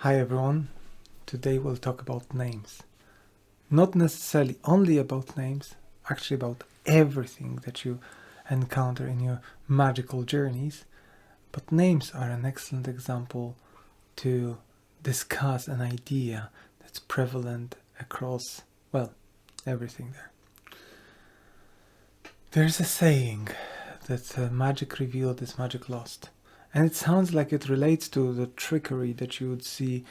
Hi everyone, today we'll talk about names. Not necessarily only about names, actually about everything that you encounter in your magical journeys, but names are an excellent example to discuss an idea that's prevalent across, everything there. There's a saying that magic revealed is magic lost. And it sounds like it relates to the trickery that you would see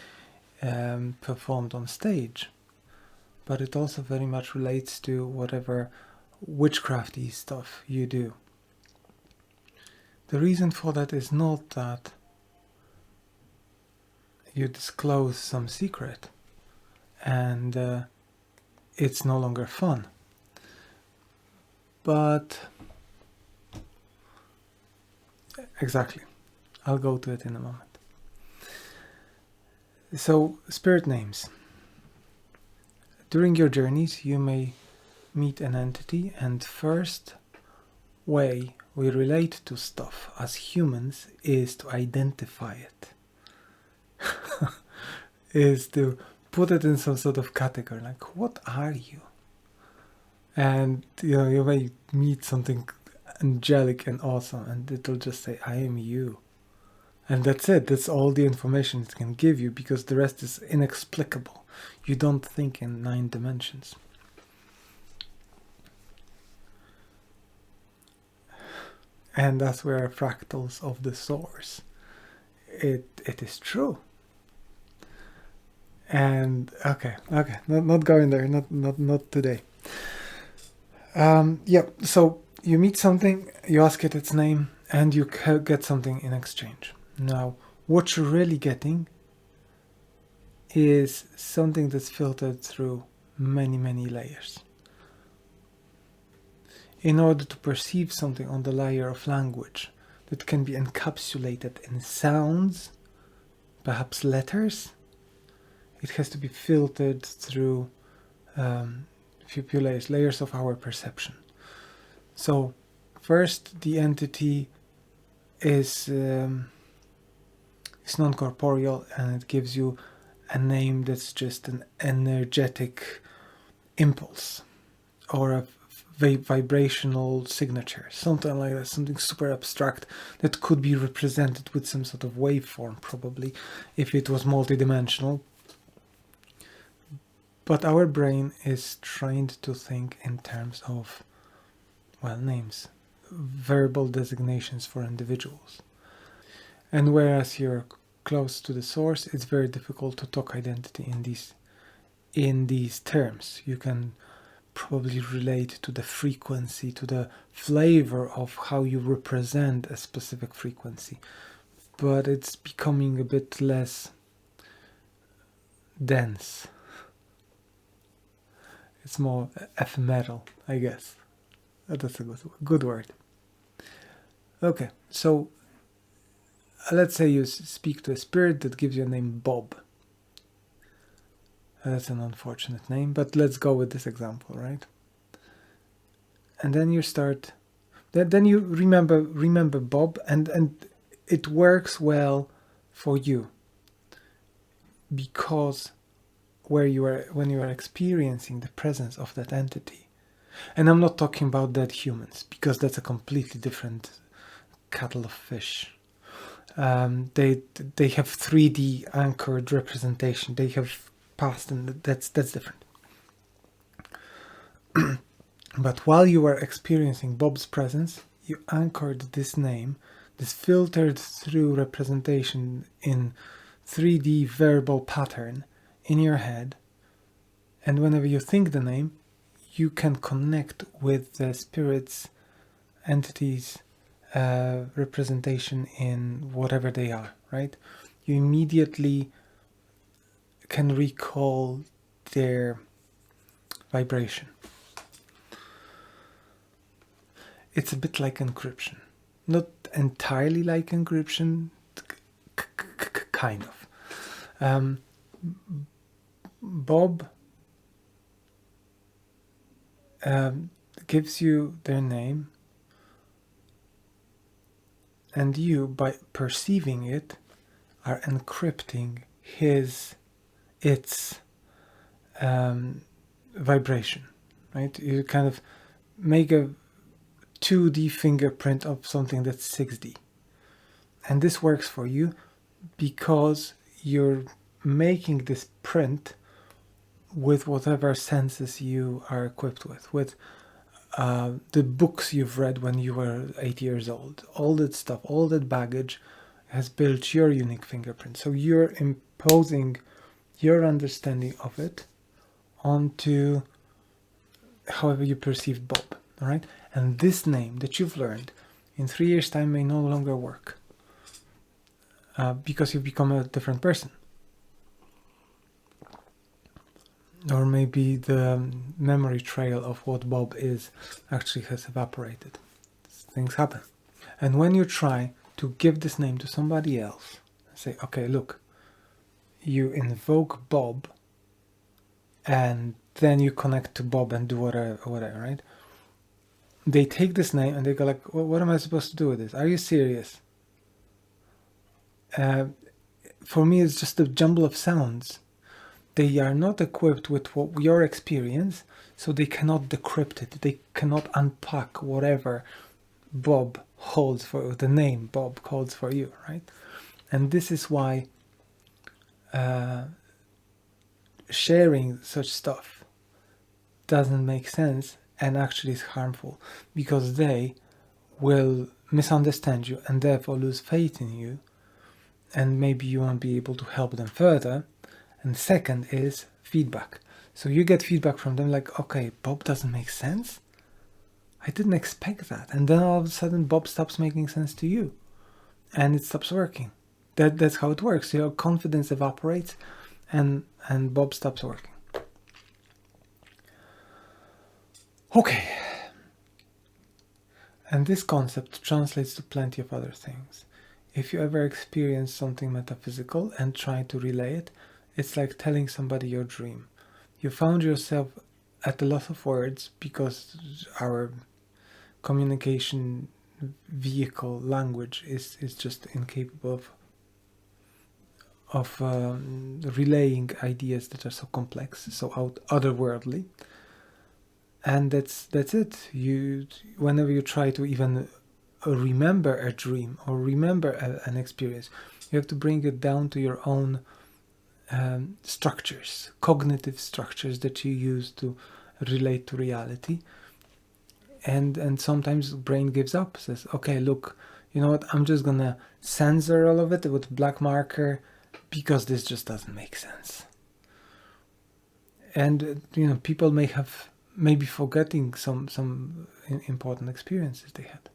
performed on stage. But it also very much relates to whatever witchcrafty stuff you do. The reason for that is not that you disclose some secret and it's no longer fun. But exactly. I'll go to it in a moment. So, spirit names. During your journeys, you may meet an entity, and first way we relate to stuff as humans is to identify it. Is to put it in some sort of category, like, what are you? And, you may meet something angelic and awesome, and it'll just say, I am you. And that's it. That's all the information it can give you, because the rest is inexplicable. You don't think in 9 dimensions. And that's where fractals of the source. It is true. And okay, not going there. Not today. So you meet something, you ask it its name, and you get something in exchange. Now, what you're really getting is something that's filtered through many layers. In order to perceive something on the layer of language that can be encapsulated in sounds, perhaps letters, it has to be filtered through few layers of our perception. So, first, the entity is non-corporeal, and it gives you a name that's just an energetic impulse or a vibrational signature, something like that, something super abstract that could be represented with some sort of waveform, probably, if it was multidimensional. But our brain is trained to think in terms of, names, verbal designations for individuals. And whereas you're close to the source, it's very difficult to talk identity in these terms. You can probably relate to the frequency, to the flavor of how you represent a specific frequency. But it's becoming a bit less dense. It's more ephemeral, I guess. That's a good word. Okay, so let's say you speak to a spirit that gives you a name Bob. That's an unfortunate name, but let's go with this example, right? And then you start, then you remember Bob, and it works well for you, because when you are experiencing the presence of that entity, and I'm not talking about dead humans, because that's a completely different kettle of fish. They have 3D anchored representation. They have past, and that's different. But while you were experiencing Bob's presence, you anchored this name, this filtered through representation in 3D verbal pattern in your head, and whenever you think the name, you can connect with the spirit's entities representation in whatever they are, right? You immediately can recall their vibration. It's a bit like encryption. Not entirely like encryption, kind of. Bob gives you their name, and you, by perceiving it, are encrypting its vibration, right? You kind of make a 2D fingerprint of something that's 6D. And this works for you because you're making this print with whatever senses you are equipped with the books you've read when you were 8 years old. All that stuff, all that baggage has built your unique fingerprint. So you're imposing your understanding of it onto however you perceive Bob, all right? And this name that you've learned in 3 years' time may no longer work because you've become a different person. Or maybe the memory trail of what Bob is actually has evaporated. Things happen. And when you try to give this name to somebody else, say, okay, look, you invoke Bob and then you connect to Bob and do whatever, right? They take this name and they go like, well, what am I supposed to do with this? Are you serious? For me, it's just a jumble of sounds. They are not equipped with what your experience, so they cannot decrypt it. They cannot unpack whatever Bob holds for the name Bob holds for you, right? And this is why sharing such stuff doesn't make sense and actually is harmful, because they will misunderstand you and therefore lose faith in you, and maybe you won't be able to help them further. And second is feedback. So you get feedback from them like, okay, Bob doesn't make sense. I didn't expect that. And then all of a sudden Bob stops making sense to you and it stops working. That's how it works. Your confidence evaporates and Bob stops working. Okay. And this concept translates to plenty of other things. If you ever experience something metaphysical and try to relay it, it's like telling somebody your dream. You found yourself at a loss of words because our communication vehicle language is just incapable of relaying ideas that are so complex, so otherworldly. And that's it. Whenever you try to even remember a dream or remember an experience, you have to bring it down to your own structures, cognitive structures that you use to relate to reality. And sometimes the brain gives up, says, okay, look, you know what, I'm just gonna censor all of it with black marker because this just doesn't make sense. And people may be forgetting some important experiences they had.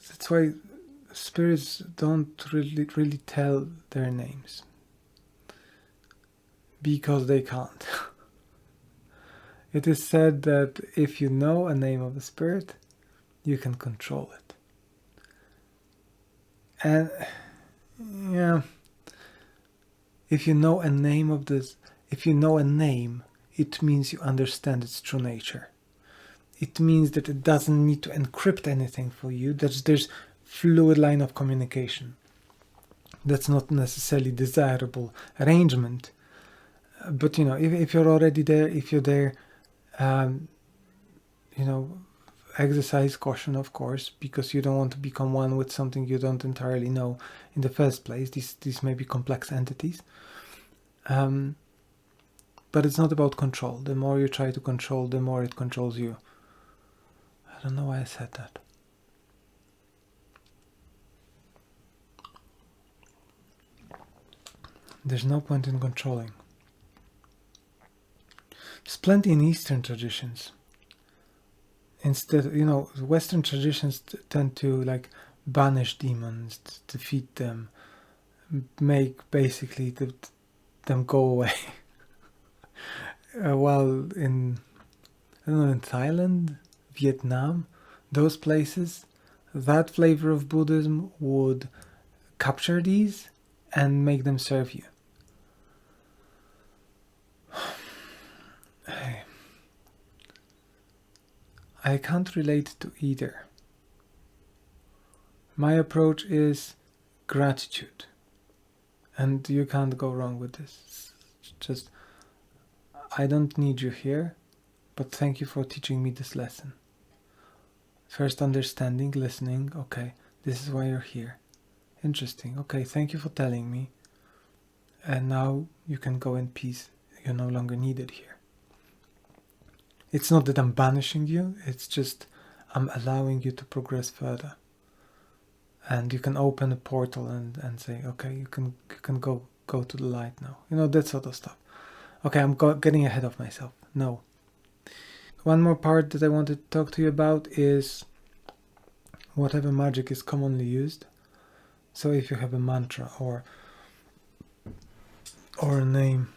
That's why spirits don't really tell their names, because they can't. It is said that if you know a name of a spirit, you can control it. And if you know a name, it means you understand its true nature. It means that it doesn't need to encrypt anything for you. There's fluid line of communication. That's not necessarily desirable arrangement, but if you're already there, if you're there, exercise caution, of course, because you don't want to become one with something you don't entirely know in the first place. These may be complex entities, but it's not about control. The more you try to control, the more it controls you. I don't know why I said that. There's no point in controlling. There's plenty in Eastern traditions. Instead, Western traditions tend to banish demons, defeat them, make basically them go away. While in Thailand, Vietnam, those places, that flavor of Buddhism would capture these and make them serve you. I can't relate to either. My approach is gratitude. And you can't go wrong with this. It's just, I don't need you here, but thank you for teaching me this lesson. First understanding, listening, okay, this is why you're here. Interesting, okay, thank you for telling me. And now you can go in peace. You're no longer needed here. It's not that I'm banishing you, it's just I'm allowing you to progress further. And you can open a portal and say, okay, you can go to the light now. You know, that sort of stuff. Okay, I'm getting ahead of myself. No. One more part that I wanted to talk to you about is whatever magic is commonly used. So if you have a mantra or a name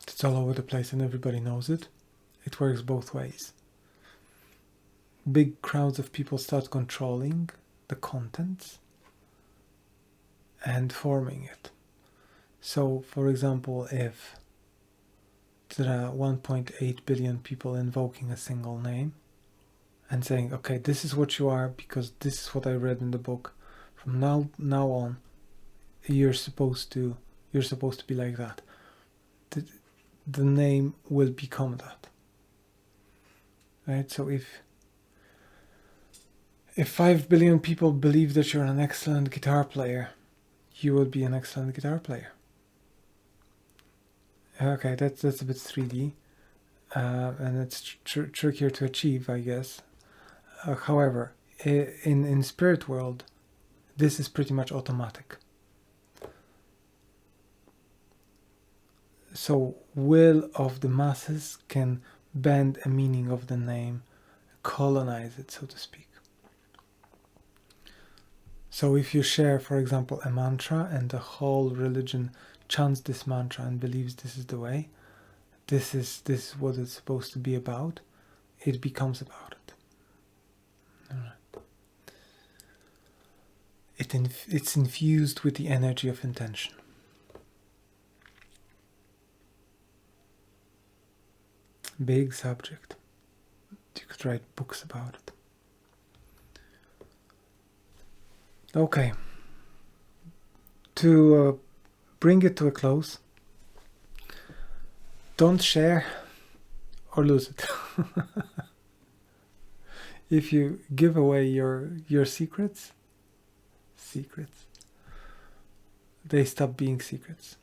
that's all over the place and everybody knows it, it works both ways. Big crowds of people start controlling the contents and forming it. So, for example, if there are 1.8 billion people invoking a single name and saying, okay, this is what you are because this is what I read in the book. From now on, you're supposed to be like that. The name will become that. Right? So if 5 billion people believe that you're an excellent guitar player, you will be an excellent guitar player. Okay, that's a bit 3D, and it's trickier to achieve, I guess. However, in spirit world, this is pretty much automatic. So will of the masses can bend a meaning of the name, colonize it, so to speak. So if you share, for example, a mantra and the whole religion chants this mantra and believes this is the way, this is what it's supposed to be about, it becomes about it. All right. It's infused with the energy of intention. Big subject. You could write books about it. Okay. To bring it to a close, don't share or lose it. If you give away your secrets, they stop being secrets.